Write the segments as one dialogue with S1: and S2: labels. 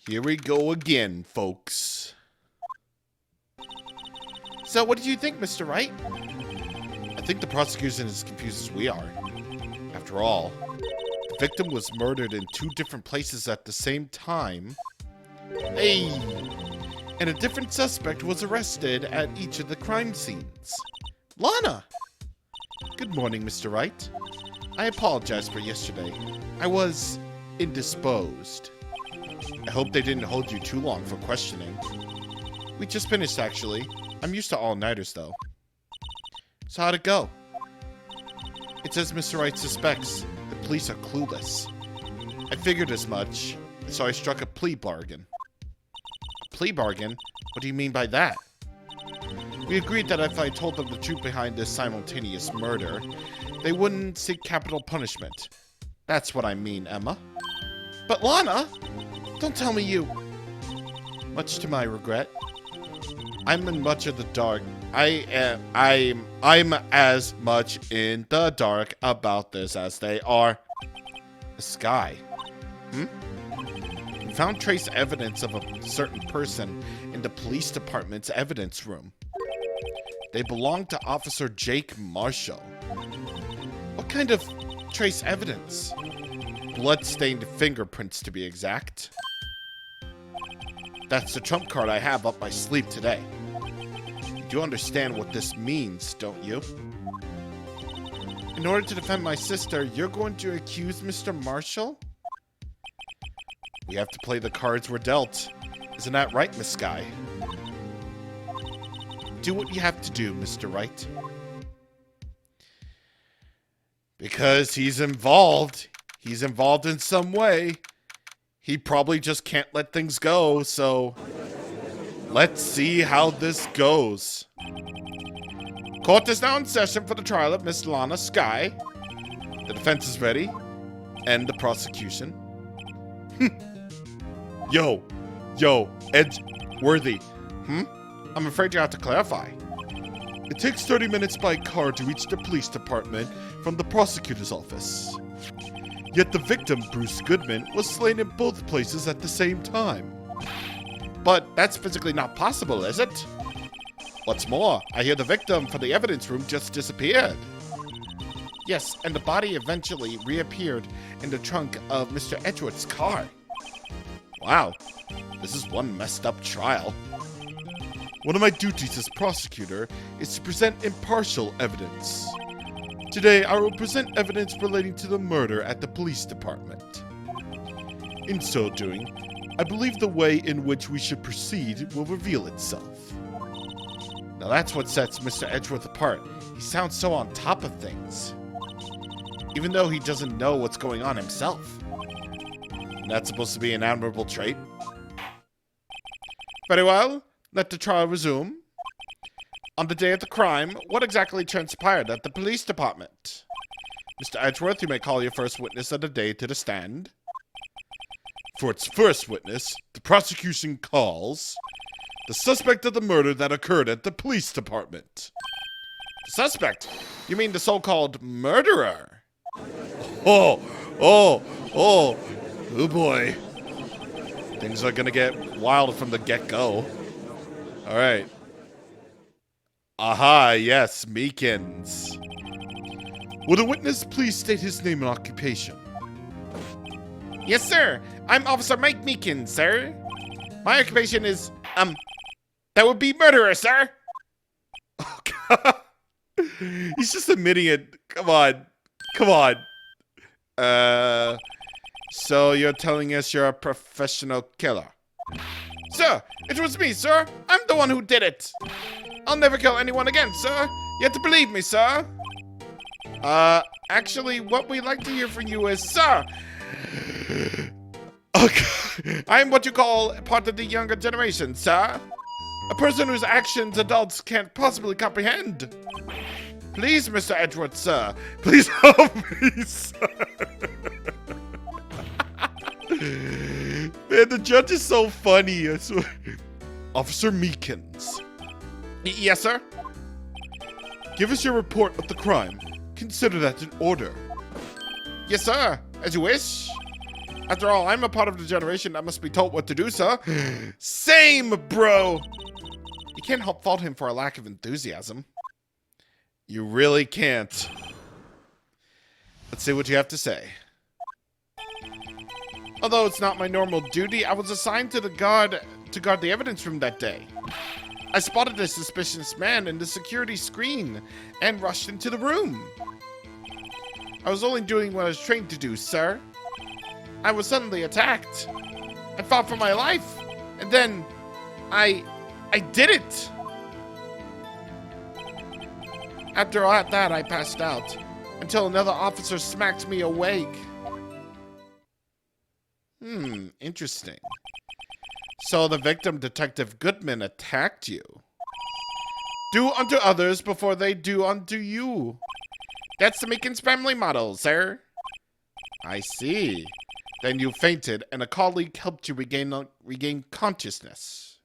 S1: Here we go again, folks. So what did you think, Mr. Wright? I think the prosecution is as confused as we are. After all, the victim was murdered in 2 different places at the same time. Hey! And a different suspect was arrested at each of the crime scenes. Lana! Good morning, Mr. Wright. I apologize for yesterday. I was indisposed. I hope they didn't hold you too long for questioning. We just finished, actually. I'm used to all-nighters, though. So how'd it go? It says Mr. Wright suspects the police are clueless. I figured as much, so I struck a plea bargain. A plea bargain? What do you mean by that? We agreed that if I told them the truth behind this simultaneous murder, they wouldn't seek capital punishment. That's what I mean, Emma. But Lana! Don't tell me you... Much to my regret, I'm in much of the dark. I'm as much in the dark about this as they are. The sky. We found trace evidence of a certain person in the police department's evidence room. They belong to Officer Jake Marshall. What kind of trace evidence? Blood-stained fingerprints, to be exact. That's the trump card I have up my sleeve today. You do understand what this means, don't you? In order to defend my sister, you're going to accuse Mr. Marshall? We have to play the cards we're dealt. Isn't that right, Miss Sky? Do what you have to do, Mr. Wright. Because he's involved. He's involved in some way. He probably just can't let things go, so... Let's see how this goes. Court is now in session for the trial of Miss Lana Sky. The defense is ready. And the prosecution. Yo, Edgeworthy. I'm afraid you have to clarify. It takes 30 minutes by car to reach the police department from the prosecutor's office. Yet the victim, Bruce Goodman, was slain in both places at the same time. But that's physically not possible, is it? What's more, I hear the victim from the evidence room just disappeared. Yes, and the body eventually reappeared in the trunk of Mr. Edgeworth's car. Wow, this is one messed up trial. One of my duties as prosecutor is to present impartial evidence. Today, I will present evidence relating to the murder at the police department. In so doing, I believe the way in which we should proceed will reveal itself. Now that's what sets Mr. Edgeworth apart. He sounds so on top of things. Even though he doesn't know what's going on himself. And that's supposed to be an admirable trait. Very well, let the trial resume. On the day of the crime, what exactly transpired at the police department? Mr. Edgeworth, you may call your first witness of the day to the stand. For its first witness, the prosecution calls the suspect of the murder that occurred at the police department. The suspect? You mean the so-called murderer? Oh boy. Things are gonna get wild from the get-go. Alright. Aha, yes, Meekins. Will the witness please state his name and occupation? Yes, sir. I'm Officer Mike Meekins, sir. My occupation is, that would be murderer, sir. Oh, God. He's just admitting it. Come on. So you're telling us you're a professional killer? Sir, it was me, sir. I'm the one who did it. I'll never kill anyone again, sir. You have to believe me, sir. Actually, what we'd like to hear from you is, sir. Okay. I'm what you call part of the younger generation, sir. A person whose actions adults can't possibly comprehend. Please, Mr. Edgeworth, sir. Please help me, sir. Man, the judge is so funny, I swear. Officer Meekins. Yes, sir? Give us your report of the crime. Consider that an order. Yes, sir. As you wish. After all, I'm a part of the generation that must be told what to do, sir. Same, bro! You can't help fault him for a lack of enthusiasm. You really can't. Let's see what you have to say. Although it's not my normal duty, I was assigned to guard the evidence room that day. I spotted a suspicious man in the security screen and rushed into the room. I was only doing what I was trained to do, sir. I was suddenly attacked. I fought for my life, and then I did it. After all that, I passed out until another officer smacked me awake. Interesting. So the victim, Detective Goodman, attacked you. Do unto others before they do unto you. That's the Meekins family motto, sir. I see. Then you fainted, and a colleague helped you regain consciousness.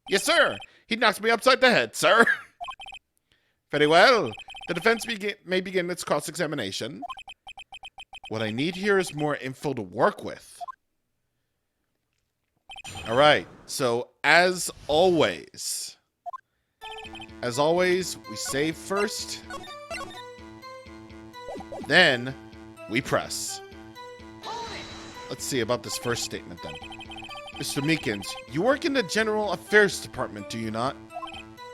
S1: Yes, sir. He knocked me upside the head, sir. Very well. The defense may begin its cross-examination. What I need here is more info to work with. All right. So, as always, we save first. Then, we press. Let's see about this first statement then. Mr. Meekins, you work in the General Affairs Department, do you not?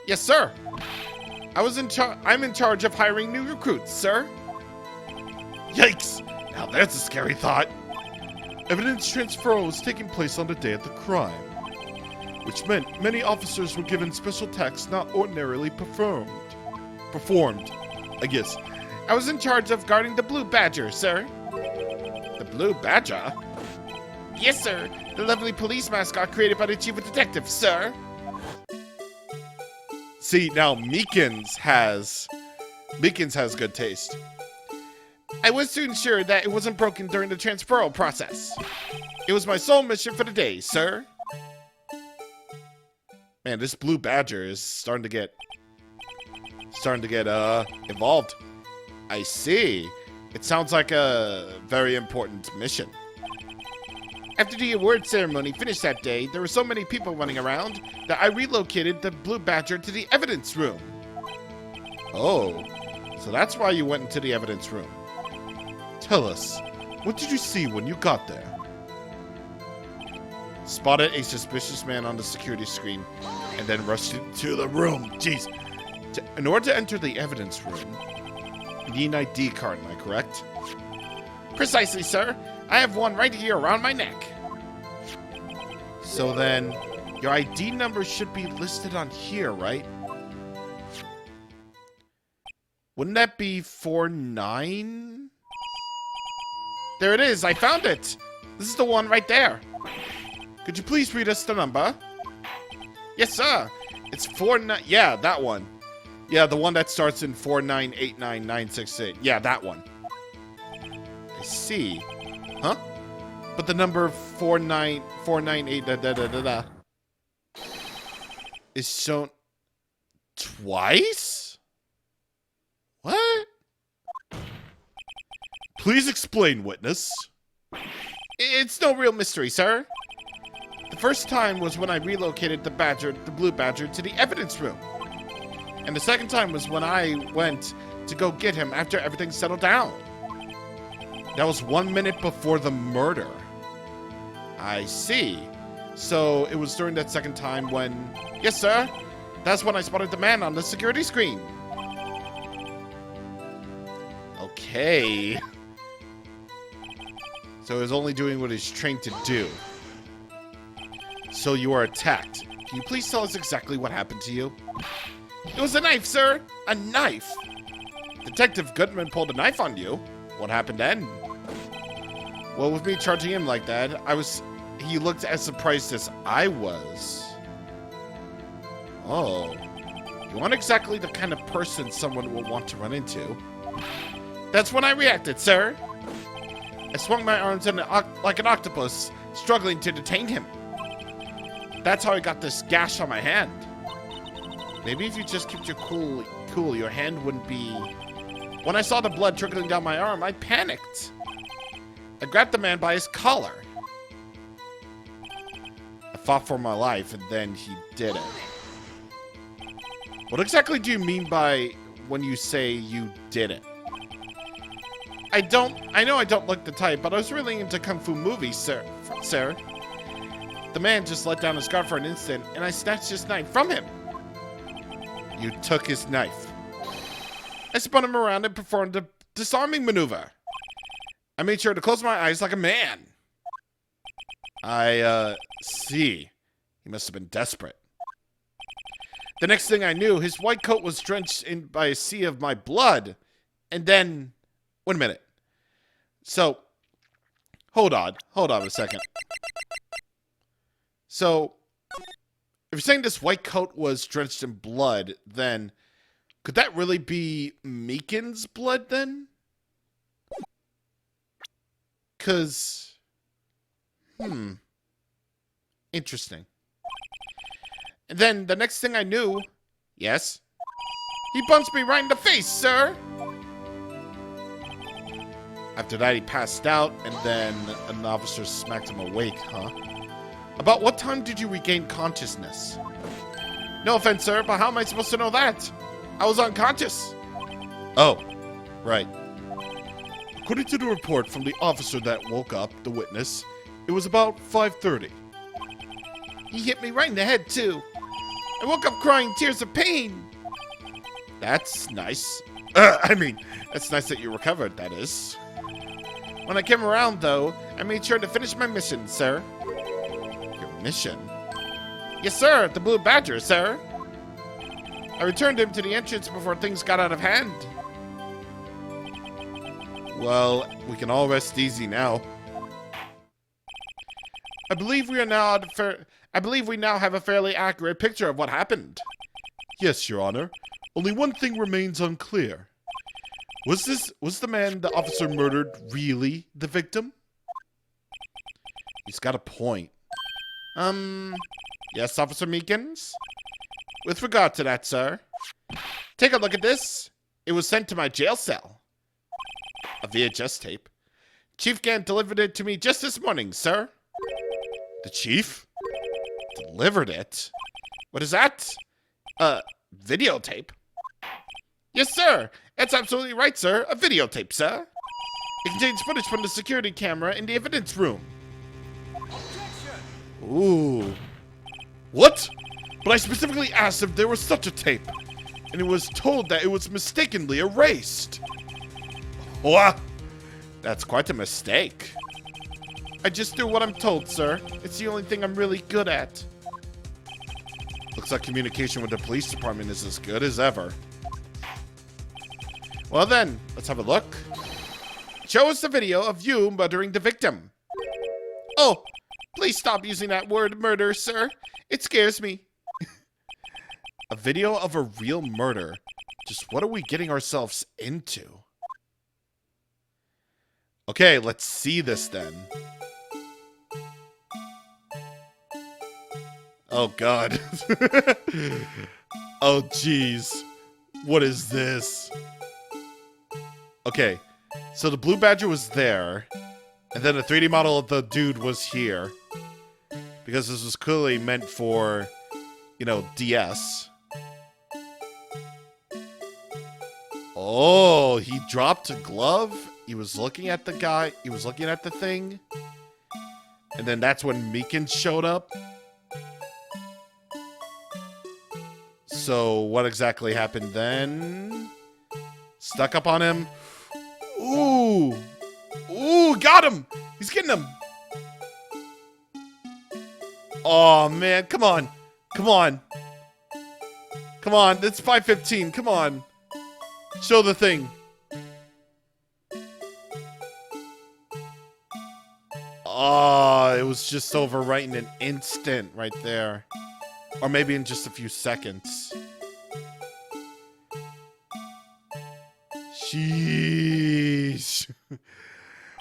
S1: Yes, sir. I'm in charge of hiring new recruits, sir. Yikes! Now that's a scary thought. Evidence transfer was taking place on the day of the crime, which meant many officers were given special tasks not ordinarily performed, I guess. I was in charge of guarding the Blue Badger, sir. The Blue Badger? Yes, sir. The lovely police mascot created by the chief of detectives, sir. See, now Meekins has good taste. I was to ensure that it wasn't broken during the transferal process. It was my sole mission for the day, sir. Man, this Blue Badger is starting to get involved. I see. It sounds like a very important mission. After the award ceremony finished that day, there were so many people running around that I relocated the Blue Badger to the evidence room. Oh, so that's why you went into the evidence room. Tell us, what did you see when you got there? Spotted a suspicious man on the security screen and then rushed into the room. Jeez. In order to enter the evidence room, you need an ID card, am I correct? Precisely, sir. I have one right here around my neck. So then, your ID number should be listed on here, right? Wouldn't that be 49? There it is, I found it. This is the one right there. Could you please read us the number? Yes, sir. It's 49. Yeah, that one. Yeah, the one that starts in 4989968. Yeah, that one. I see. Huh? But the number 498 is shown twice? What? Please explain, witness. It's no real mystery, sir. The first time was when I relocated the Blue Badger, to the evidence room. And the second time was when I went to go get him after everything settled down. That was 1 minute before the murder. I see. So it was during that second time when... Yes, sir. That's when I spotted the man on the security screen. Okay. So he was only doing what he's trained to do. So you were attacked. Can you please tell us exactly what happened to you? It was a knife, sir. A knife. Detective Goodman pulled a knife on you. What happened then? Well, with me charging him like that, he looked as surprised as I was. Oh. You aren't exactly the kind of person someone will want to run into. That's when I reacted, sir. I swung my arms like an octopus, struggling to detain him. That's how I got this gash on my hand. Maybe if you just kept your cool, your hand wouldn't be... When I saw the blood trickling down my arm, I panicked. I grabbed the man by his collar. I fought for my life, and then he did it. What exactly do you mean by when you say you did it? I know I don't look the type, but I was really into kung fu movies, sir. The man just let down his guard for an instant, and I snatched his knife from him. You took his knife. I spun him around and performed a disarming maneuver. I made sure to close my eyes like a man. I see. He must have been desperate. The next thing I knew, his white coat was drenched by a sea of my blood. And then... Wait a minute. So... Hold on a second. So... If you're saying this white coat was drenched in blood, then... Could that really be Meekin's blood, then? Because... Interesting. And then the next thing I knew... Yes? He punched me right in the face, sir! After that, he passed out, and then an officer smacked him awake, huh? About what time did you regain consciousness? No offense, sir, but how am I supposed to know that? I was unconscious. Oh, right. According to the report from the officer that woke up the witness, it was about 5:30. He hit me right in the head, too. I woke up crying tears of pain. That's nice. That's nice that you recovered, that is. When I came around, though, I made sure to finish my mission, sir. Your mission? Yes, sir, the Blue Badger, sir. I returned him to the entrance before things got out of hand. Well, we can all rest easy now. I believe we now have a fairly accurate picture of what happened. Yes, Your Honor. Only one thing remains unclear. Was the man the officer murdered really the victim? He's got a point. Yes, Officer Meekins? With regard to that, sir. Take a look at this. It was sent to my jail cell. A VHS tape. Chief Gant delivered it to me just this morning, sir. The chief? Delivered it? What is that? Videotape? Yes, sir. That's absolutely right, sir. A videotape, sir. It contains footage from the security camera in the evidence room. Ooh. What? But I specifically asked if there was such a tape, and it was told that it was mistakenly erased. What? That's quite a mistake. I just do what I'm told, sir. It's the only thing I'm really good at. Looks like communication with the police department is as good as ever. Well then, let's have a look. Show us the video of you murdering the victim. Oh, please stop using that word murder, sir. It scares me. A video of a real murder. Just what are we getting ourselves into? Okay, let's see this then. Oh god. Oh jeez. What is this? Okay, so the Blue Badger was there, and then a 3D model of the dude was here. Because this was clearly meant for, you know, DS. Oh, he dropped a glove. He was looking at the guy. He was looking at the thing. And then that's when Meekin showed up. So what exactly happened then? Stuck up on him. Ooh. Ooh, got him. He's getting him. Oh, man. Come on. Come on. Come on. It's 5:15. Come on. Show the thing. Oh, it was just over right in an instant right there. Or maybe in just a few seconds. Sheesh.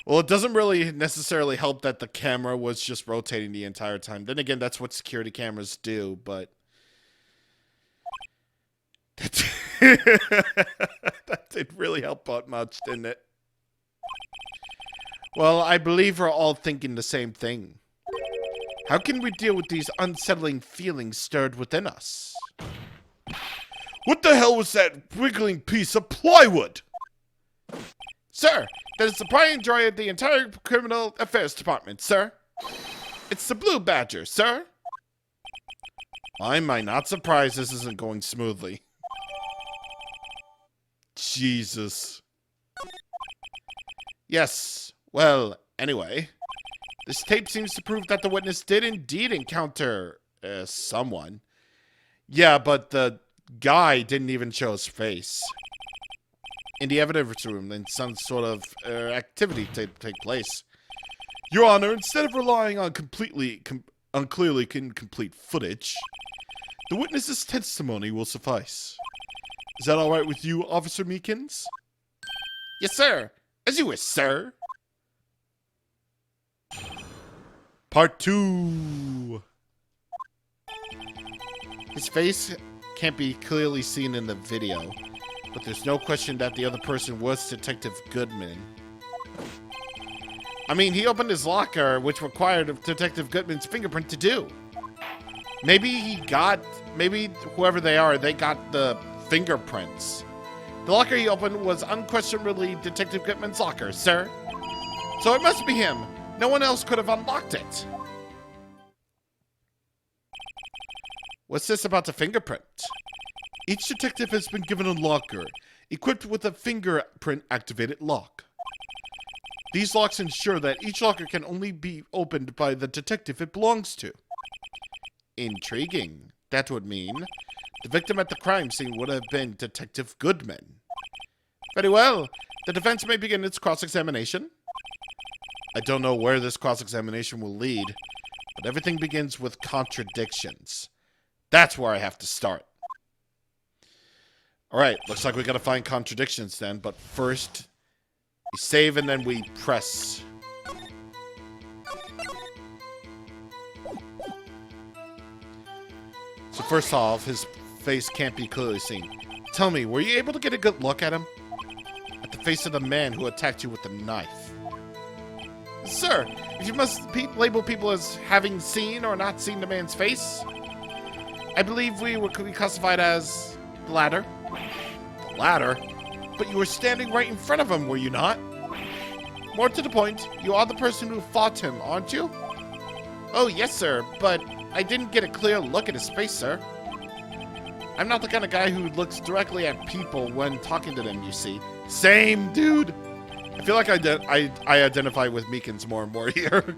S1: Well, it doesn't really necessarily help that the camera was just rotating the entire time. Then again, that's what security cameras do, but... That didn't really help out much, didn't it? Well, I believe we're all thinking the same thing. How can we deal with these unsettling feelings stirred within us? What the hell was that wiggling piece of plywood? Sir, that is the pride and joy of the entire criminal affairs department, sir. It's the Blue Badger, sir. Why am I not surprised this isn't going smoothly? Jesus. Yes, well, anyway. This tape seems to prove that the witness did indeed encounter someone. Yeah, but the guy didn't even show his face. In the evidence room, then some sort of activity take place. Your Honor, instead of relying on clearly incomplete footage, the witness's testimony will suffice. Is that all right with you, Officer Meekins? Yes, sir. As you wish, sir. Part 2. His face can't be clearly seen in the video, but there's no question that the other person was Detective Goodman. I mean, he opened his locker, which required Detective Goodman's fingerprint to do. Maybe whoever they are, they got the fingerprints. The locker he opened was unquestionably Detective Goodman's locker, sir. So it must be him. No one else could have unlocked it. What's this about the fingerprint? Each detective has been given a locker, equipped with a fingerprint-activated lock. These locks ensure that each locker can only be opened by the detective it belongs to. Intriguing. That would mean the victim at the crime scene would have been Detective Goodman. Very well. The defense may begin its cross-examination. I don't know where this cross-examination will lead, but everything begins with contradictions. That's where I have to start. Alright, looks like we gotta find contradictions then, but first, we save and then we press. So first off, his face can't be clearly seen. Tell me, were you able to get a good look at him? At the face of the man who attacked you with the knife? Sir, if you must label people as having seen or not seen the man's face, I believe we would be classified as the latter. The latter? But you were standing right in front of him, were you not? More to the point, you are the person who fought him, aren't you? Oh, yes, sir, but I didn't get a clear look at his face, sir. I'm not the kind of guy who looks directly at people when talking to them, you see. Same, dude! I feel like I identify with Meekins more and more here.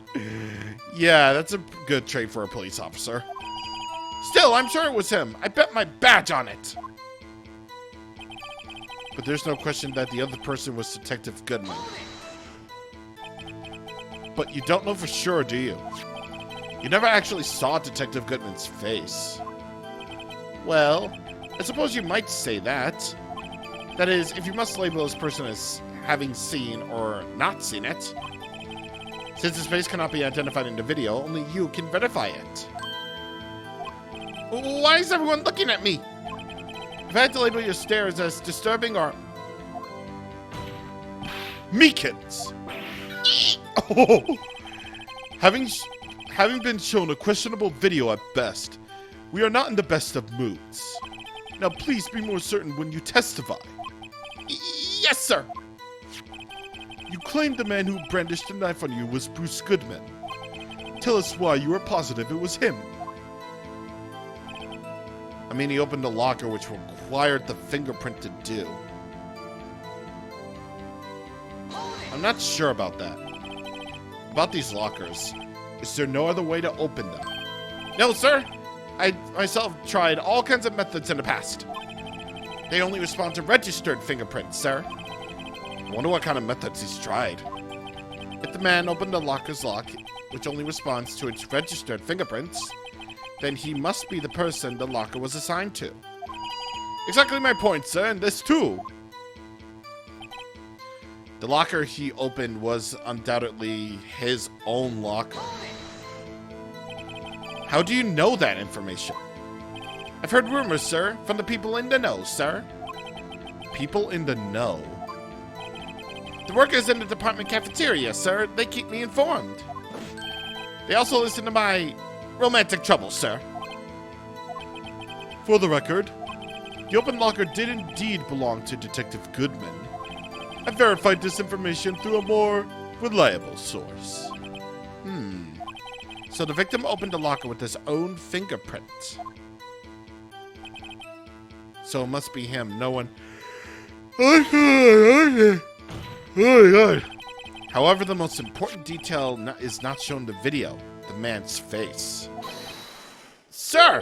S1: Yeah, that's a good trait for a police officer. Still, I'm sure it was him. I bet my badge on it. But there's no question that the other person was Detective Goodman. But you don't know for sure, do you? You never actually saw Detective Goodman's face. Well, I suppose you might say that. That is, if you must label this person as having seen or not seen it. Since his face cannot be identified in the video, only you can verify it. Why is everyone looking at me? If I had to label your stares as disturbing or... Meekins! Oh. Having been shown a questionable video at best, we are not in the best of moods. Now please be more certain when you testify. Yes, sir! You claimed the man who brandished the knife on you was Bruce Goodman. Tell us why you are positive it was him. I mean, he opened a locker which required the fingerprint to do. I'm not sure about that. About these lockers. Is there no other way to open them? No, sir! I myself tried all kinds of methods in the past. They only respond to registered fingerprints, sir. I wonder what kind of methods he's tried. If the man opened the locker's lock, which only responds to its registered fingerprints, then he must be the person the locker was assigned to. Exactly my point, sir, and this too. The locker he opened was undoubtedly his own locker. How do you know that information? I've heard rumors, sir, from the people in the know, sir. People in the know? The workers in the department cafeteria, sir. They keep me informed. They also listen to my romantic troubles, sir. For the record, the open locker did indeed belong to Detective Goodman. I verified this information through a more reliable source. So the victim opened the locker with his own fingerprint. So it must be him. No one... Oh my god. However, the most important detail is not shown in the video. The man's face. Sir!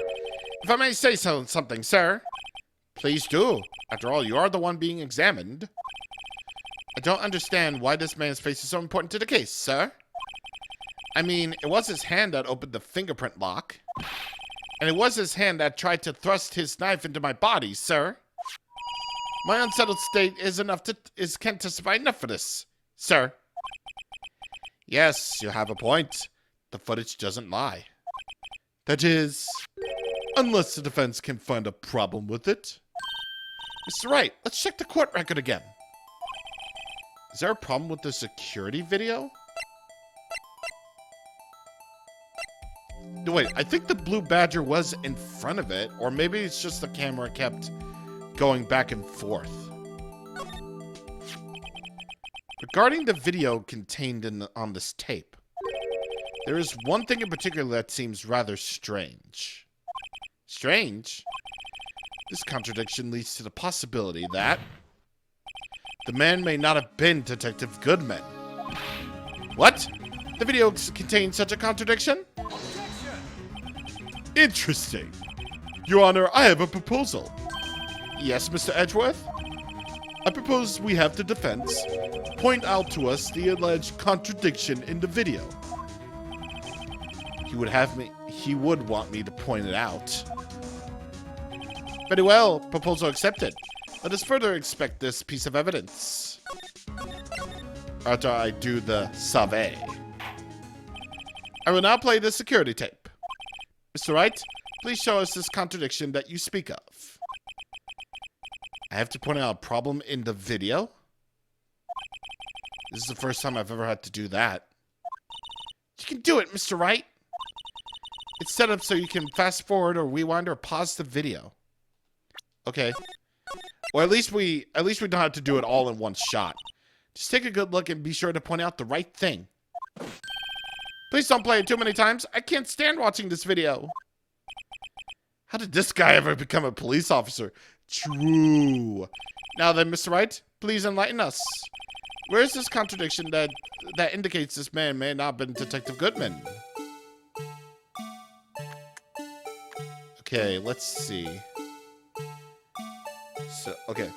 S1: If I may say something, sir. Please do. After all, you are the one being examined. I don't understand why this man's face is so important to the case, sir. I mean, it was his hand that opened the fingerprint lock. And it was his hand that tried to thrust his knife into my body, sir. My unsettled state can't testify enough for this, sir. Yes, you have a point. The footage doesn't lie. That is, unless the defense can find a problem with it. Mr. Wright, let's check the court record again. Is there a problem with the security video? No, wait, I think the blue badger was in front of it, or maybe it's just the camera kept going back and forth. Regarding the video contained on this tape, there is one thing in particular that seems rather strange. Strange? This contradiction leads to the possibility that the man may not have been Detective Goodman. What? The video contains such a contradiction? Interesting. Your Honor, I have a proposal. Yes, Mr. Edgeworth? I propose we have the defense point out to us the alleged contradiction in the video. He would want me to point it out. Very well, proposal accepted. Let us further inspect this piece of evidence. After I do the survey. I will now play the security tape. Mr. Wright, please show us this contradiction that you speak of. I have to point out a problem in the video? This is the first time I've ever had to do that. You can do it, Mr. Wright. It's set up so you can fast forward or rewind or pause the video. Okay. Well, at least we don't have to do it all in one shot. Just take a good look and be sure to point out the right thing. Please don't play it too many times. I can't stand watching this video. How did this guy ever become a police officer? True. Now then, Mr. Wright, please enlighten us. Where is this contradiction that indicates this man may not have been Detective Goodman? Okay, let's see. So, okay.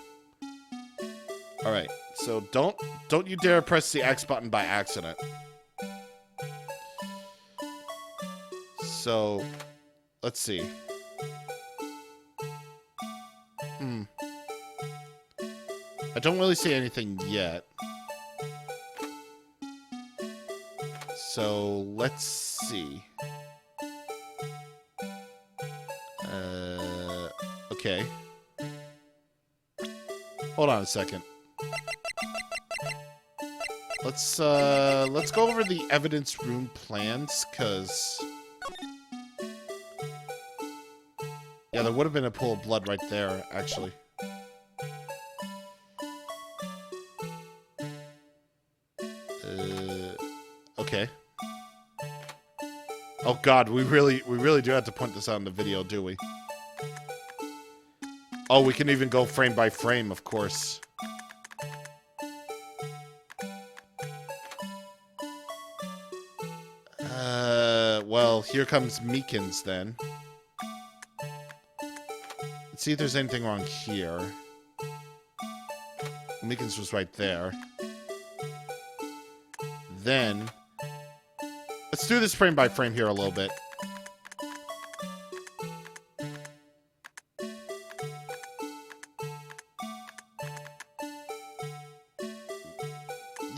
S1: Alright, so don't you dare press the X button by accident. So, let's see. I don't really see anything yet. So, let's see. Okay. Hold on a second. Let's go over the evidence room plans, cause yeah, there would have been a pool of blood right there, actually. Okay. Oh God, we really do have to point this out in the video, do we? Oh, we can even go frame by frame, of course. Well, here comes Meekins then. Let's see if there's anything wrong here. Meekins was right there. Then, let's do this frame by frame here a little bit.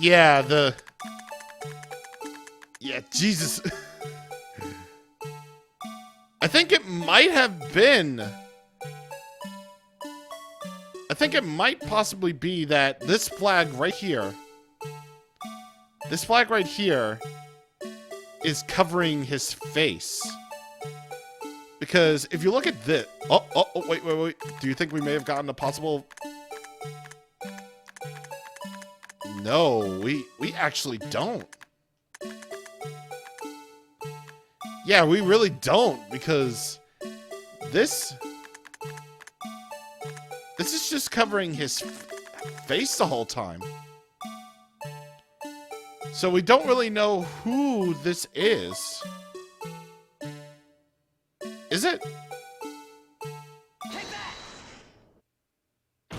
S1: Yeah, yeah, Jesus. I think it might have been. I think it might possibly be that this flag right here This flag right here is covering his face. Because if you look at this... Oh, wait. Do you think we may have gotten a possible... No, we actually don't. Yeah, we really don't, because this is just covering his face the whole time. So we don't really know who this is. Is it? The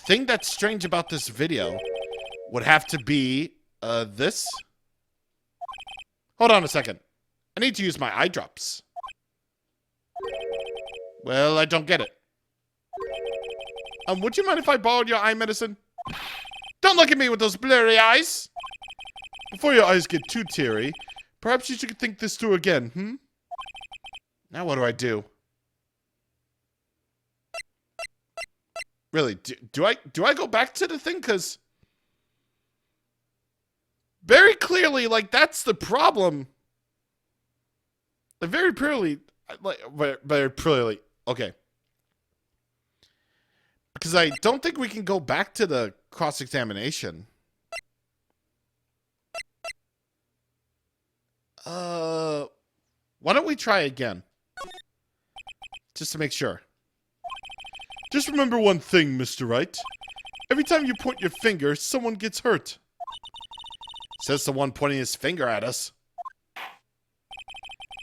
S1: thing that's strange about this video would have to be this. Hold on a second. I need to use my eye drops. Well, I don't get it. Would you mind if I borrowed your eye medicine? Don't look at me with those blurry eyes. Before your eyes get too teary, perhaps you should think this through again, hmm? Now what do I do? Really, do I go back to the thing? Because very clearly, like, that's the problem. Like, very clearly, very clearly. Okay. Because I don't think we can go back to the cross-examination. Why don't we try again? Just to make sure. Just remember one thing, Mr. Wright. Every time you point your finger, someone gets hurt. Says the one pointing his finger at us.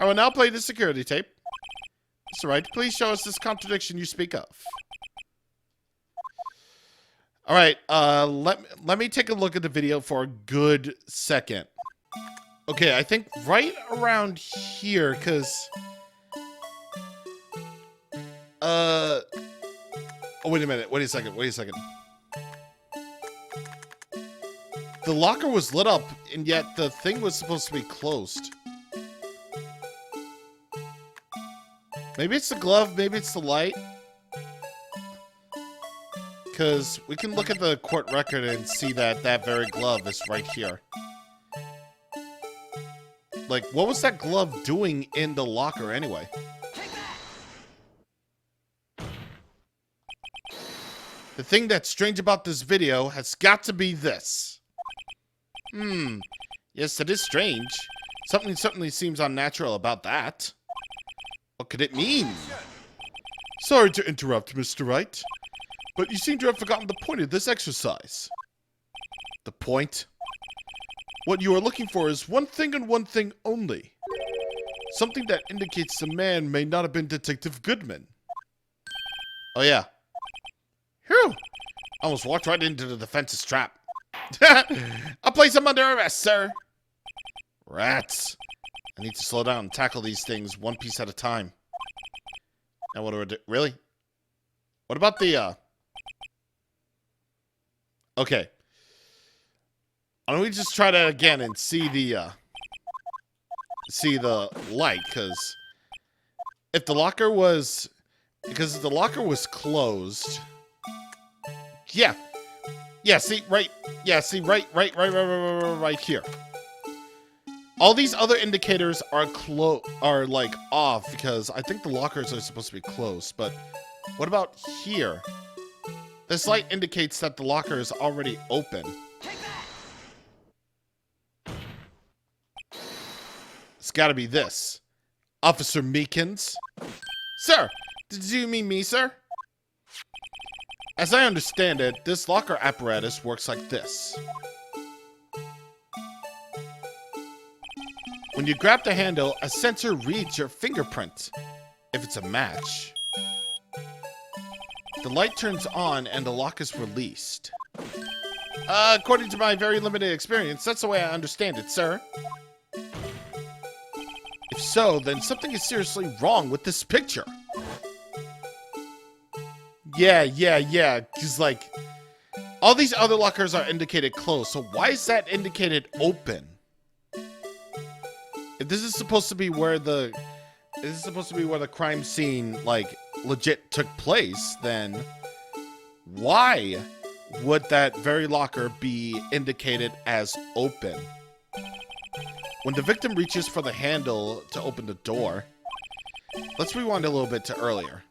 S1: I will now play the security tape. Mr. Wright, please show us this contradiction you speak of. Alright, let me take a look at the video for a good second. Okay, I think right around here, because... Oh, wait a minute. Wait a second. The locker was lit up, and yet the thing was supposed to be closed. Maybe it's the glove, maybe it's the light. Because we can look at the court record and see that that very glove is right here. Like, what was that glove doing in the locker anyway? The thing that's strange about this video has got to be this. Yes, it is strange. Something certainly seems unnatural about that. What could it mean? Sorry to interrupt, Mr. Wright, but you seem to have forgotten the point of this exercise. The point? What you are looking for is one thing and one thing only. Something that indicates the man may not have been Detective Goodman. Oh, yeah. Whew! I almost walked right into the defense's trap. I'll place him under arrest, sir. Rats. I need to slow down and tackle these things one piece at a time. Now what do I do? Really? What about the, Okay. Why don't we just try that again and see the light, because if the locker was... Because if the locker was closed... Yeah. Yeah, see, right... Yeah, see, right here. All these other indicators are like off because I think the lockers are supposed to be closed, but what about here? This light indicates that the locker is already open. It's gotta be this. Officer Meekins. Sir, did you mean me, sir? As I understand it, this locker apparatus works like this. When you grab the handle, a sensor reads your fingerprint. If it's a match, the light turns on and the lock is released. According to my very limited experience, that's the way I understand it, sir. If so, then something is seriously wrong with this picture. Yeah, because, like, all these other lockers are indicated closed, so why is that indicated open? If this is supposed to be where the... This is supposed to be where the crime scene, like, legit took place, then... Why would that very locker be indicated as open? When the victim reaches for the handle to open the door, let's rewind a little bit to earlier.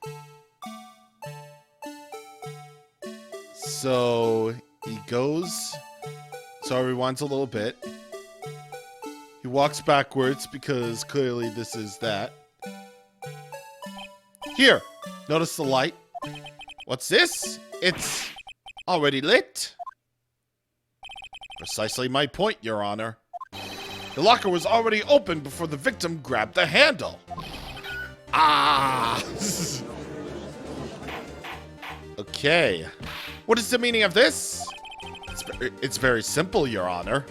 S1: So he goes, so he rewinds a little bit. He walks backwards because clearly this is that. Here, notice the light. What's this? It's already lit. Precisely my point, Your Honor. The locker was already open before the victim grabbed the handle. Ah! Okay. What is the meaning of this? It's very simple, Your Honor.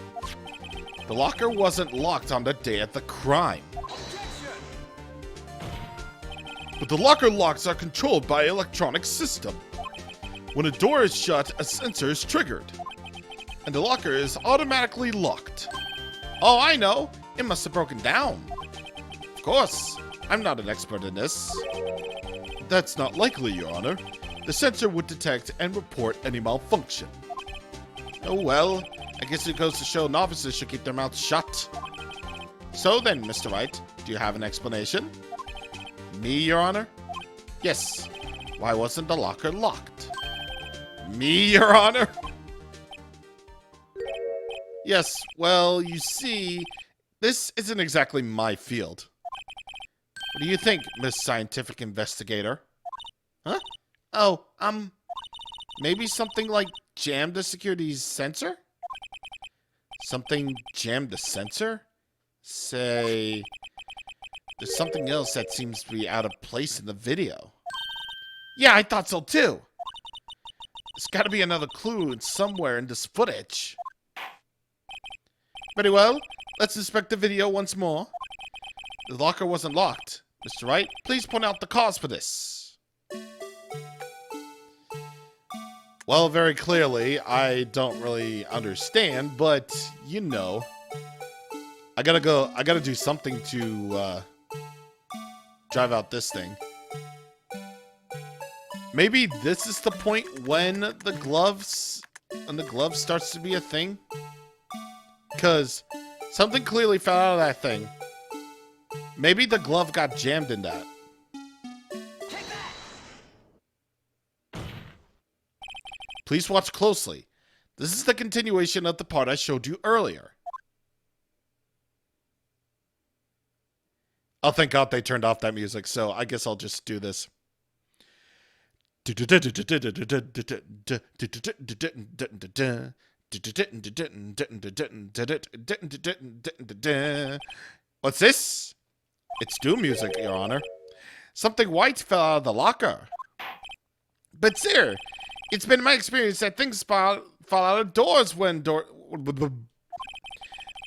S1: The locker wasn't locked on the day of the crime. But the locker locks are controlled by an electronic system. When a door is shut, a sensor is triggered, and the locker is automatically locked. Oh, I know. It must have broken down. Of course. I'm not an expert in this. That's not likely, Your Honor. The sensor would detect and report any malfunction. Oh well, I guess it goes to show novices should keep their mouths shut. So then, Mr. Wright, do you have an explanation? Me, Your Honor? Yes. Why wasn't the locker locked? Me, Your Honor? Yes, well, you see, this isn't exactly my field. What do you think, Miss Scientific Investigator? Huh? Oh, maybe something like jam the security sensor? Something jammed the sensor? Say, there's something else that seems to be out of place in the video. Yeah, I thought so too. There's got to be another clue somewhere in this footage. Very well, let's inspect the video once more. The locker wasn't locked. Mr. Wright, please point out the cause for this. Well, very clearly, I don't really understand, but, you know, I gotta do something to, drive out this thing. Maybe this is the point when the glove starts to be a thing? Because something clearly fell out of that thing. Maybe the glove got jammed in that. Please watch closely. This is the continuation of the part I showed you earlier. Oh, thank God they turned off that music, so I guess I'll just do this. What's this? It's doom music, Your Honor. Something white fell out of the locker. But sir, it's been my experience that things fall out of doors when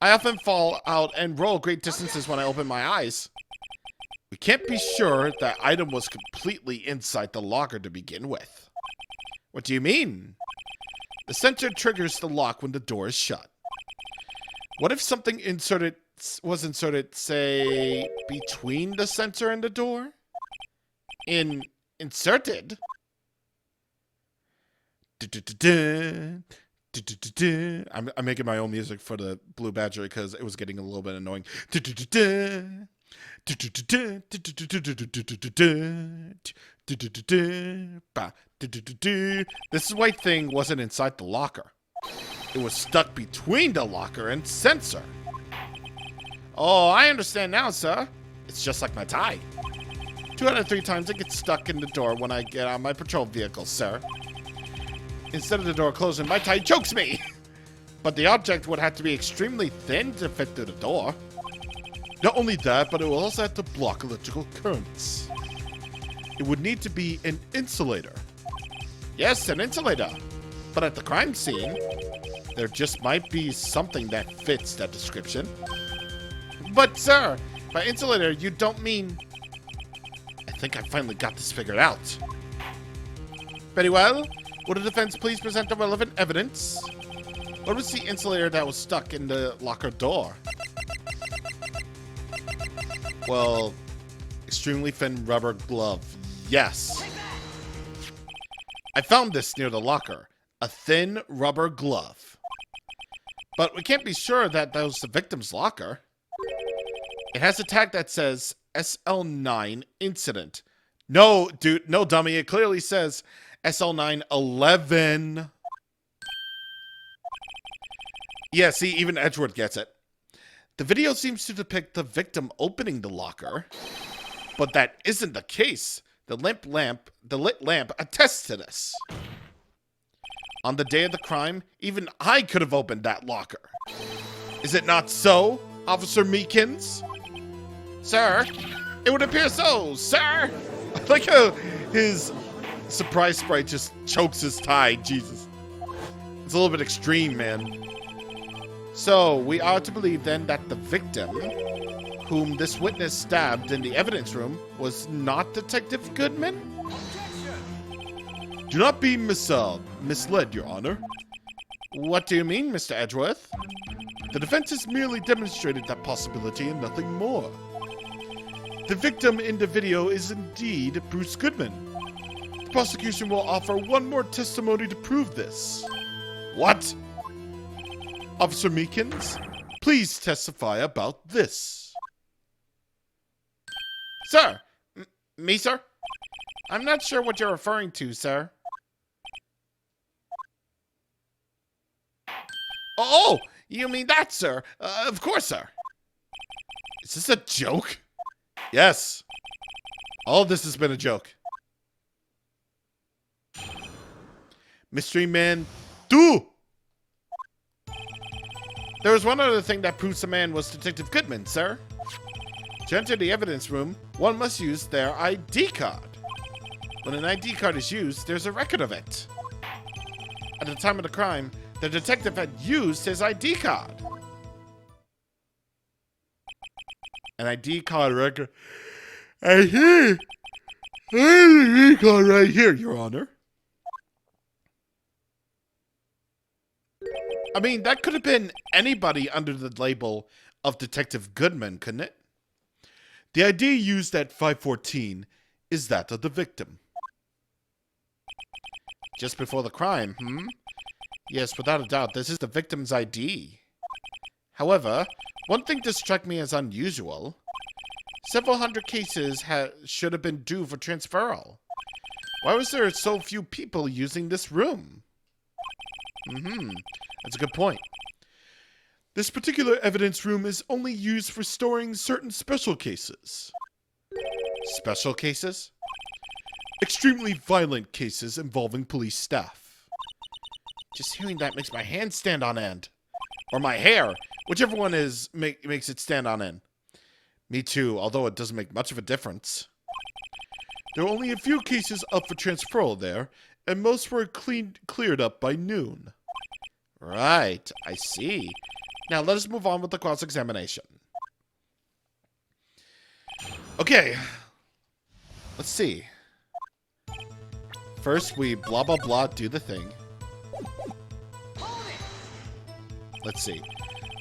S1: I often fall out and roll great distances when I open my eyes. We can't be sure that item was completely inside the locker to begin with. What do you mean? The sensor triggers the lock when the door is shut. What if something was inserted, say, between the sensor and the door? Inserted? I'm making my own music for the Blue Badger because it was getting a little bit annoying. This white thing wasn't inside the locker. It was stuck between the locker and sensor. Oh, I understand now, sir. It's just like my tie. 2 out of 3 times it gets stuck in the door when I get on my patrol vehicle, sir. Instead of the door closing, my tie chokes me. But the object would have to be extremely thin to fit through the door. Not only that, but it will also have to block electrical currents. It would need to be an insulator. Yes, an insulator. But at the crime scene, there just might be something that fits that description. But sir, by insulator, you don't mean... I think I finally got this figured out. Very well. Would the defense please present the relevant evidence? What was the insulator that was stuck in the locker door? Well, extremely thin rubber glove. Yes. I found this near the locker. a thin rubber glove. But we can't be sure that that was the victim's locker. It has a tag that says SL9 incident. No, dude, no dummy. It clearly says SL911. Yeah, see, even Edgeworth gets it. The video seems to depict the victim opening the locker, but that isn't the case. The lit lamp attests to this. On the day of the crime, even I could have opened that locker. Is it not so, Officer Meekins? Sir, it would appear so, sir. I like how his surprise sprite just chokes his tie. Jesus. It's a little bit extreme, man. So, we are to believe then that the victim, whom this witness stabbed in the evidence room, was not Detective Goodman? Do not be misled, Your Honor. What do you mean, Mr. Edgeworth? The defense has merely demonstrated that possibility and nothing more. The victim in the video is indeed Bruce Goodman. The prosecution will offer one more testimony to prove this. What? Officer Meekins, please testify about this. Sir! Me, sir? I'm not sure what you're referring to, sir. Oh, you mean that, sir? Of course, sir. Is this a joke? Yes. All this has been a joke. Mystery Man 2! There was one other thing that proves the man was Detective Goodman, sir. To enter the evidence room, one must use their ID card. When an ID card is used, there's a record of it. At the time of the crime, the detective had used his ID card. An ID card record. ID card right here, Your Honor. I mean, that could have been anybody under the label of Detective Goodman, couldn't it? The ID used at 514 is that of the victim. Just before the crime, Yes, without a doubt, this is the victim's ID. However, one thing that struck me as unusual. Several hundred cases should have been due for transferal. Why was there so few people using this room? That's a good point. This particular evidence room is only used for storing certain special cases. Special cases? Extremely violent cases involving police staff. Just hearing that makes my hands stand on end. Or my hair. Whichever one makes it stand on end. Me too, although it doesn't make much of a difference. There are only a few cases up for transferal there, and most were cleared up by noon. Right, I see. Now let us move on with the cross-examination. Okay. Let's see. First, we blah blah blah do the thing. Let's see.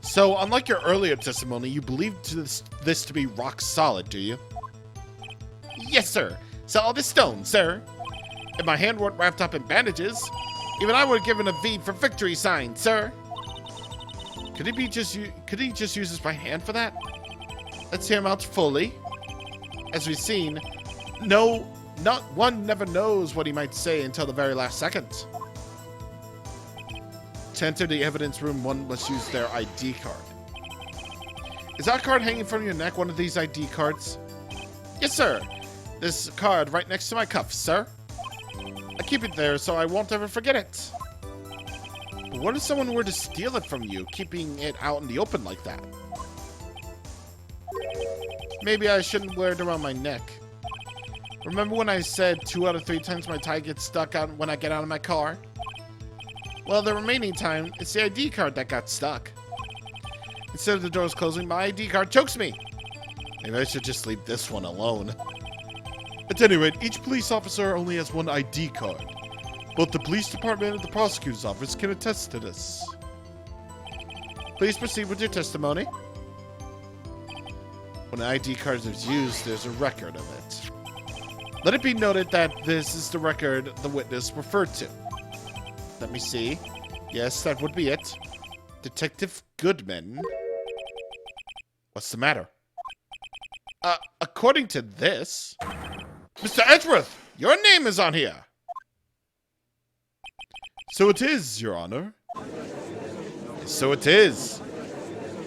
S1: So, unlike your earlier testimony, you believed this to be rock solid, do you? Yes, sir. Solid as stone, sir. If my hand weren't wrapped up in bandages, even I would have given a V for victory sign, sir. Could he just use his right hand for that? Let's hear him out fully. As we've seen, not one never knows what he might say until the very last second. To enter the evidence room, one must use their ID card. Is that card hanging from your neck one of these ID cards? Yes, sir. This card right next to my cuff, sir. I keep it there so I won't ever forget it. But what if someone were to steal it from you, keeping it out in the open like that? Maybe I shouldn't wear it around my neck. Remember when I said 2 out of 3 times my tie gets stuck out when I get out of my car? Well, the remaining time, it's the ID card that got stuck. Instead of the doors closing, my ID card chokes me. Maybe I should just leave this one alone. At any rate, each police officer only has one ID card. Both the police department and the prosecutor's office can attest to this. Please proceed with your testimony. When an ID card is used, there's a record of it. Let it be noted that this is the record the witness referred to. Let me see. Yes, that would be it. Detective Goodman. What's the matter? According to this... Mr. Edgeworth, your name is on here. So it is, Your Honor. So it is.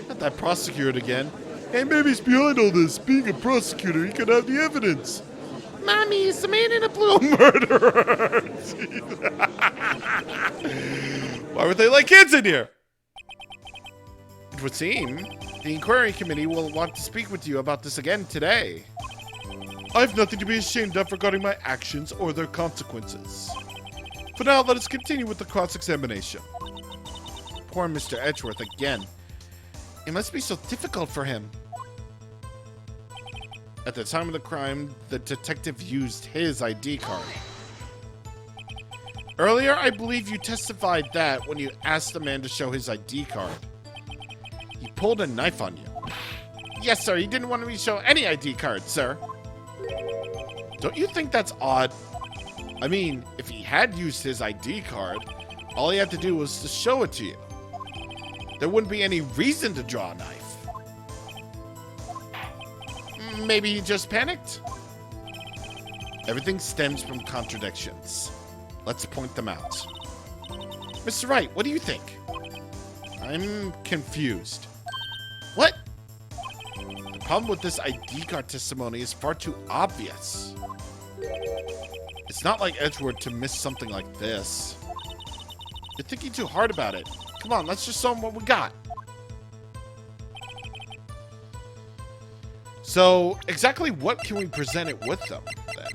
S1: Not that prosecutor again. Hey, maybe he's behind all this. Being a prosecutor, he could have the evidence. Mommy, is the man in a blue murderer? Why would they let kids in here? It would seem the inquiry committee will want to speak with you about this again today. I have nothing to be ashamed of regarding my actions or their consequences. For now, let us continue with the cross-examination. Poor Mr. Edgeworth again. It must be so difficult for him. At the time of the crime, the detective used his ID card. Earlier, I believe you testified that when you asked the man to show his ID card, he pulled a knife on you. Yes, sir. He didn't want me to show any ID card, sir. Don't you think that's odd? I mean, if he had used his ID card, all he had to do was to show it to you. There wouldn't be any reason to draw a knife. Maybe he just panicked? Everything stems from contradictions. Let's point them out. Mr. Wright, what do you think? I'm confused. What? The problem with this ID card testimony is far too obvious. It's not like Edgeworth to miss something like this. You're thinking too hard about it. Come on, let's just show him what we got. So, exactly what can we present it with them, then?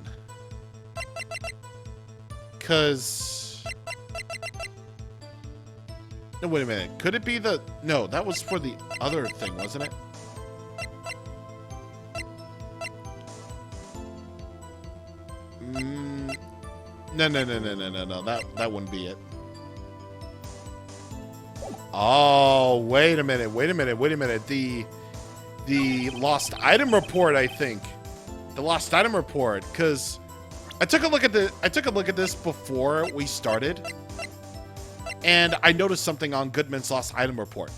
S1: Because... No, wait a minute. Could it be the... No, that was for the other thing, wasn't it? No. That wouldn't be it. Oh, wait a minute. The lost item report, I think. The lost item report, because I took a look at this before we started, and I noticed something on Goodman's lost item report.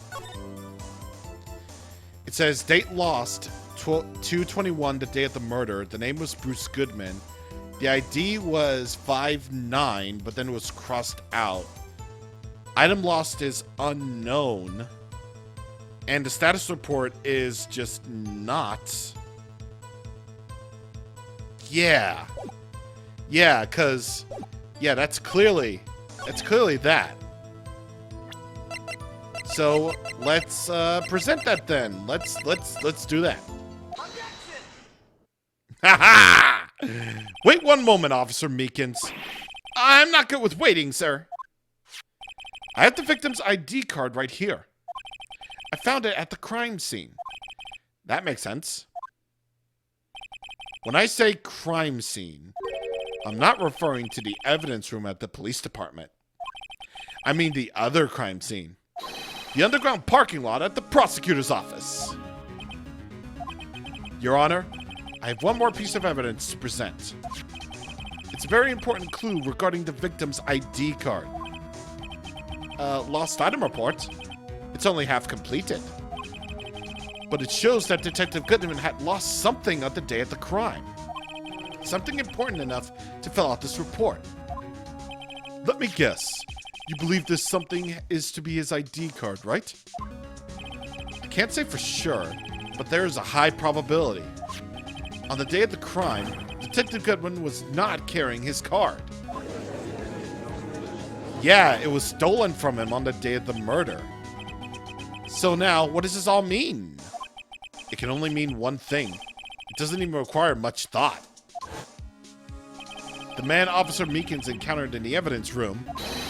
S1: It says date lost 2/21, the day of the murder. The name was Bruce Goodman. The ID was 59, but then it was crossed out. Item lost is unknown. And the status report is just not. Yeah. Yeah, because... Yeah, that's clearly that. So, let's present that then. Let's do that. Haha! Wait one moment, Officer Meekins. I'm not good with waiting, sir. I have the victim's ID card right here. I found it at the crime scene. That makes sense. When I say crime scene, I'm not referring to the evidence room at the police department. I mean the other crime scene. The underground parking lot at the prosecutor's office. Your Honor, I have one more piece of evidence to present. It's a very important clue regarding the victim's ID card. Lost item report. It's only half completed. But it shows that Detective Goodman had lost something on the day of the crime. Something important enough to fill out this report. Let me guess. You believe this something is to be his ID card, right? I can't say for sure, but there is a high probability. On the day of the crime, Detective Goodman was not carrying his card. Yeah, it was stolen from him on the day of the murder. So now, what does this all mean? It can only mean one thing. It doesn't even require much thought. The man Officer Meekins encountered in the evidence room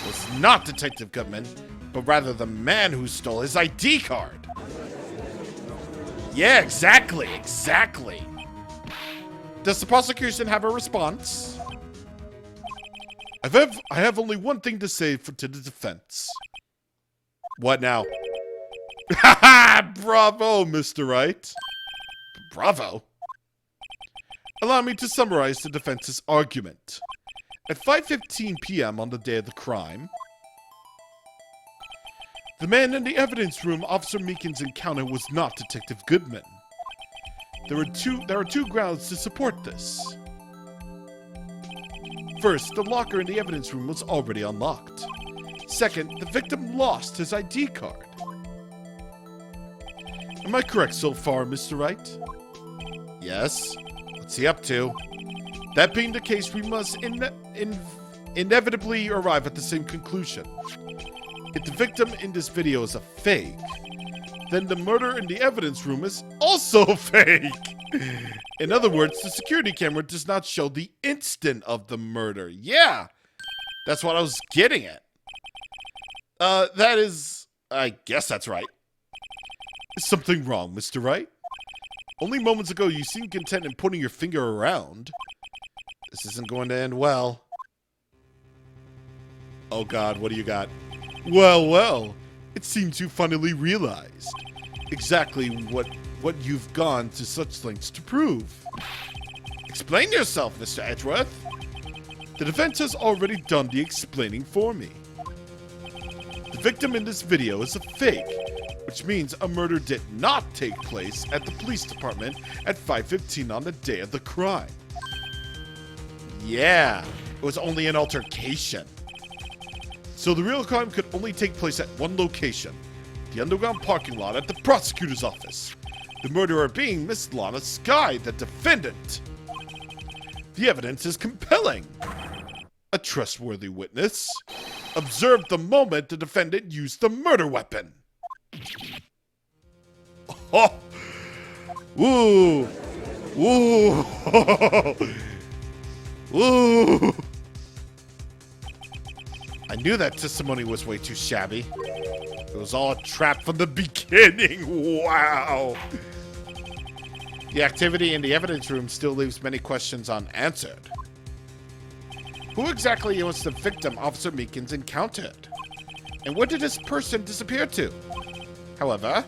S1: was not Detective Goodman, but rather the man who stole his ID card. Yeah, exactly. Does the prosecution have a response? I have only one thing to say to the defense. What now? Bravo, Mr. Wright. Bravo. Allow me to summarize the defense's argument. At 5:15 p.m. on the day of the crime, The man in the evidence room Officer Meekin's encounter was not Detective Goodman. There are two grounds to support this. First, the locker in the evidence room was already unlocked. Second, the victim lost his ID card. Am I correct so far, Mr. Wright? Yes. What's he up to? That being the case, we must inevitably arrive at the same conclusion. If the victim in this video is a fake, then the murder in the evidence room is also fake. In other words, the security camera does not show the instant of the murder. Yeah, that's what I was getting at. I guess that's right. Is something wrong, Mr. Wright? Only moments ago you seemed content in putting your finger around. This isn't going to end well. Oh God, what do you got? Well, it seems you finally realized exactly what you've gone to such lengths to prove. Explain yourself, Mr. Edgeworth. The defense has already done the explaining for me. The victim in this video is a fake, which means a murder did not take place at the police department at 5:15 on the day of the crime. Yeah, it was only an altercation. So the real crime could only take place at one location, the underground parking lot at the prosecutor's office. The murderer being Miss Lana Skye, the defendant. The evidence is compelling. A trustworthy witness observed the moment the defendant used the murder weapon. Oh! Ooh! Ooh! Ooh! I knew that testimony was way too shabby. It was all a trap from the beginning. Wow! The activity in the evidence room still leaves many questions unanswered. Who exactly was the victim Officer Meekins encountered? And where did this person disappear to? However,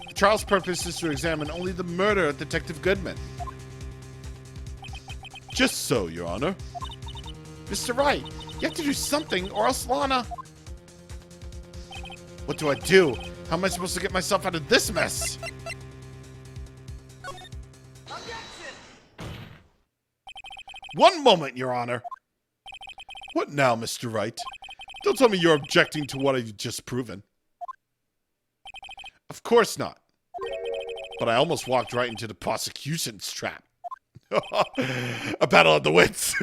S1: the trial's purpose is to examine only the murder of Detective Goodman. Just so, Your Honor. Mr. Wright, you have to do something or else Lana... What do I do? How am I supposed to get myself out of this mess? One moment, Your Honor. What now, Mr. Wright? Don't tell me you're objecting to what I've just proven. Of course not. But I almost walked right into the prosecution's trap. A battle of the wits.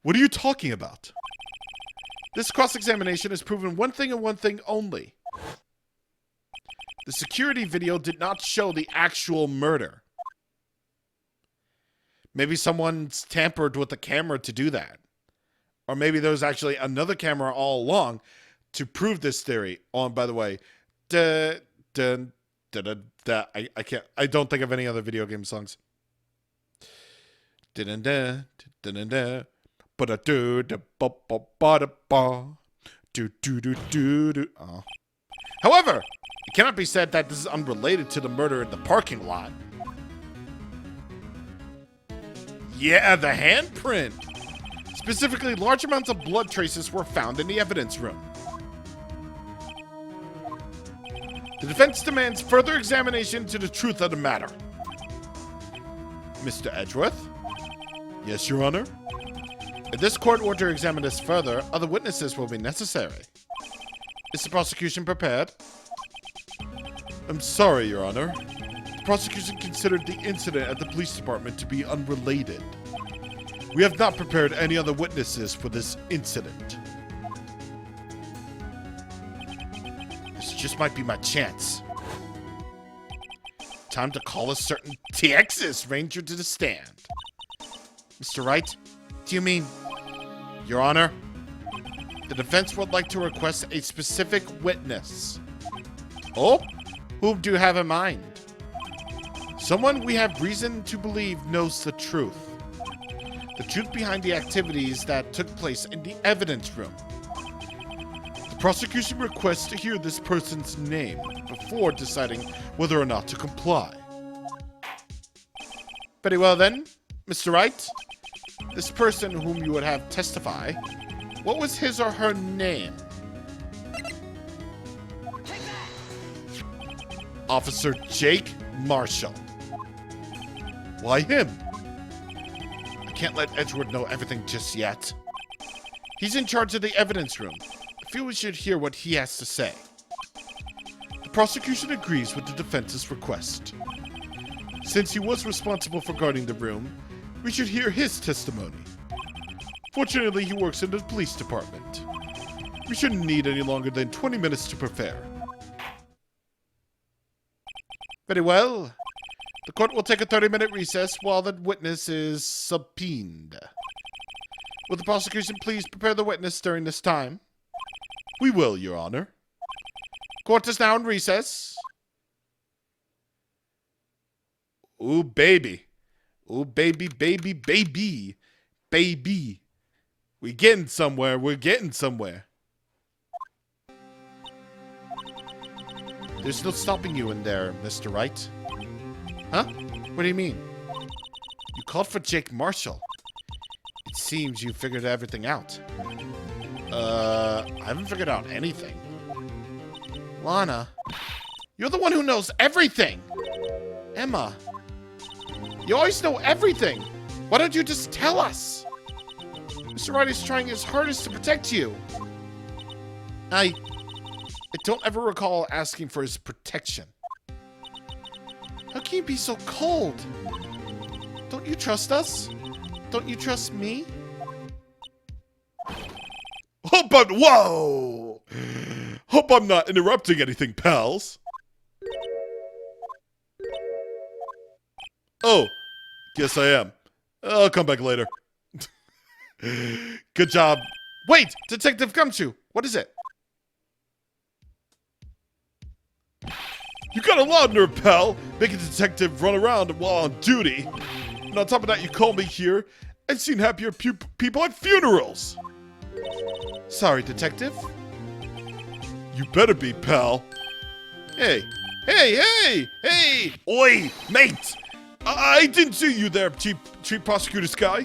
S1: What are you talking about? This cross-examination has proven one thing and one thing only. The security video did not show the actual murder. Maybe someone's tampered with the camera to do that. Or maybe there was actually another camera all along to prove this theory. Oh, and by the way, I don't think of any other video game songs. However, it cannot be said that this is unrelated to the murder in the parking lot. Yeah, the handprint. Specifically, large amounts of blood traces were found in the evidence room. The defense demands further examination into the truth of the matter. Mr. Edgeworth? Yes, Your Honor? If this court were to examine this further, other witnesses will be necessary. Is the prosecution prepared? I'm sorry, Your Honor. The prosecution considered the incident at the police department to be unrelated. We have not prepared any other witnesses for this incident. This just might be my chance. Time to call a certain Texas Ranger to the stand. Mr. Wright, do you mean... Your Honor, the defense would like to request a specific witness. Oh? Whom do you have in mind? Someone we have reason to believe knows the truth. The truth behind the activities that took place in the evidence room. The prosecution requests to hear this person's name before deciding whether or not to comply. Very well then, Mr. Wright. This person whom you would have testify, what was his or her name? Officer Jake Marshall. Why him? I can't let Edgeworth know everything just yet. He's in charge of the evidence room. I feel we should hear what he has to say. The prosecution agrees with the defense's request. Since he was responsible for guarding the room, we should hear his testimony. Fortunately, he works in the police department. We shouldn't need any longer than 20 minutes to prepare. Very well. The court will take a 30-minute recess while the witness is subpoenaed. Will the prosecution please prepare the witness during this time? We will, Your Honor. Court is now in recess. Ooh, baby. Ooh, baby, baby, baby. Baby. We're getting somewhere. We're getting somewhere. There's no stopping you in there, Mr. Wright. Huh? What do you mean? You called for Jake Marshall. It seems you figured everything out. I haven't figured out anything. Lana, you're the one who knows everything! Emma, you always know everything! Why don't you just tell us? Mr. Wright is trying his hardest to protect you. I don't ever recall asking for his protection. How can you be so cold? Don't you trust us? Don't you trust me? Whoa! Hope I'm not interrupting anything, pals. Oh, guess I am. I'll come back later. Good job. Wait, Detective Gumshoe, what is it? You got a lot of nerve, pal, making a detective run around while on duty. And on top of that, you call me here. I've seen happier people at funerals. Sorry, detective. You better be, pal. Hey, hey, hey, hey! Oi, mate! I didn't see you there, Chief Prosecutor Sky.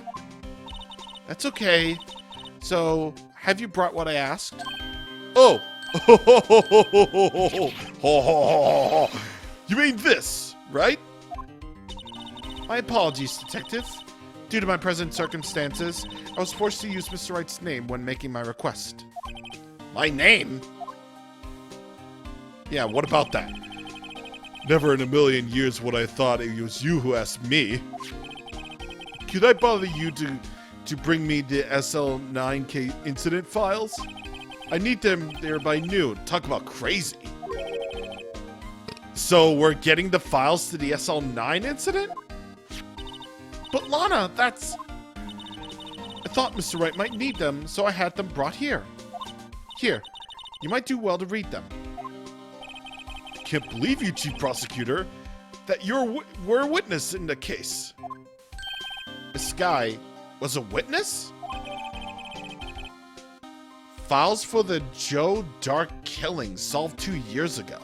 S1: That's okay. So, have you brought what I asked? Oh. You mean this, right? My apologies, detective. Due to my present circumstances, I was forced to use Mr. Wright's name when making my request. My name? Yeah, what about that? Never in a million years would I thought it was you who asked me. Could I bother you to bring me the SL9K incident files? I need them there by noon. Talk about crazy. So we're getting the files to the SL9 incident? But Lana, that's... I thought Mr. Wright might need them, so I had them brought here. Here, you might do well to read them. I can't believe you, Chief Prosecutor, that were a witness in the case. This guy was a witness? Files for the Joe Dark killing solved 2 years ago.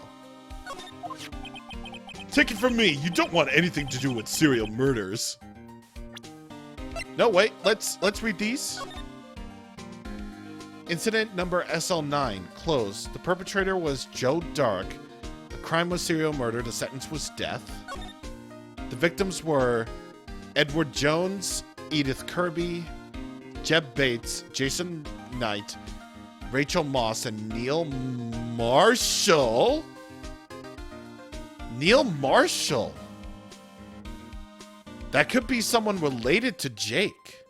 S1: Take it from me, you don't want anything to do with serial murders. No, wait, let's read these. Incident number SL9, closed. The perpetrator was Joe Dark. The crime was serial murder. The sentence was death. The victims were Edward Jones, Edith Kirby, Jeb Bates, Jason Knight, Rachel Moss, and Neil Marshall? Neil Marshall? That could be someone related to Jake.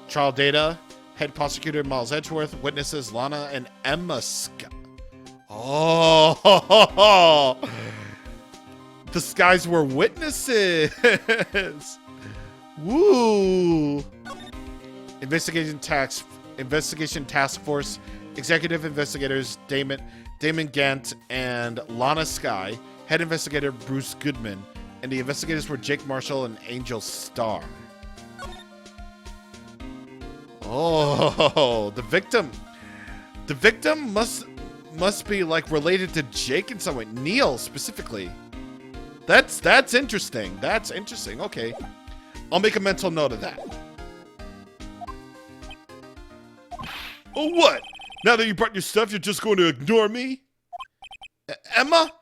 S1: Trial data, head prosecutor Miles Edgeworth, witnesses Lana and Emma Scott. Oh, the Skies were witnesses. Woo. Investigation Task Force, executive investigators Damon Gant and Lana Sky, head investigator Bruce Goodman, and the investigators were Jake Marshall and Angel Starr. Oh, the victim must be like related to Jake in some way. Neil specifically. That's interesting. That's interesting. Okay, I'll make a mental note of that. Oh, what? Now that you brought your stuff, you're just going to ignore me? Emma?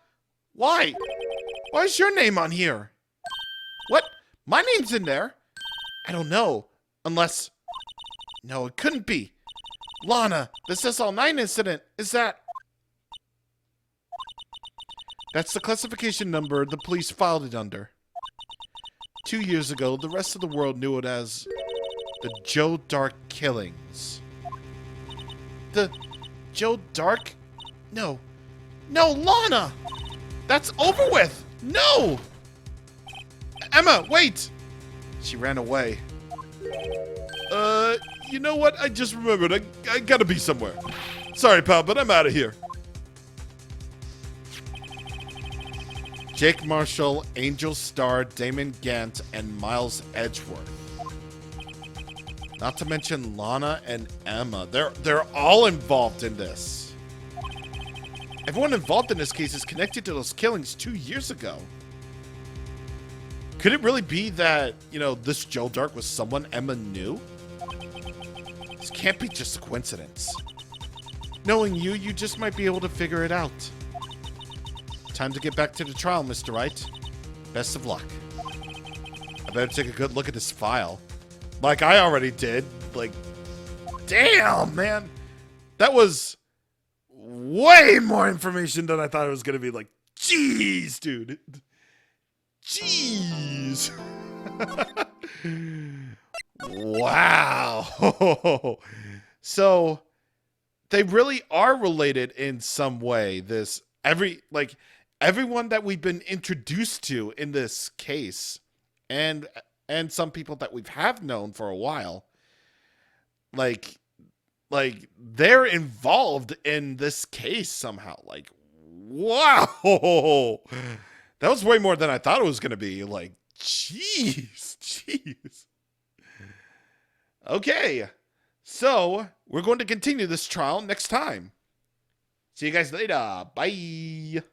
S1: Why? Why is your name on here? What? My name's in there? I don't know. Unless... No, it couldn't be. Lana, this SL9 incident, is that... That's the classification number the police filed it under. 2 years ago, the rest of the world knew it as the Joe Dark killings. The Joe Dark? No. No, Lana! That's over with! No! Emma, wait! She ran away. You know what? I just remembered. I gotta be somewhere. Sorry, pal, but I'm out of here. Jake Marshall, Angel Starr, Damon Gant, and Miles Edgeworth. Not to mention Lana and Emma. They're all involved in this. Everyone involved in this case is connected to those killings 2 years ago. Could it really be that, you know, this Joe Dark was someone Emma knew? This can't be just a coincidence. Knowing you, you just might be able to figure it out. Time to get back to the trial, Mr. Wright. Best of luck. I better take a good look at this file. Like I already did. Like, damn, man. That was way more information than I thought it was going to be. Like, jeez, dude. Jeez. Wow. So they really are related in some way. Everyone that we've been introduced to in this case, and some people that we have known for a while, like they're involved in this case somehow. Like, wow. That was way more than I thought it was going to be. Like, jeez. Okay, so we're going to continue this trial next time. See you guys later. Bye.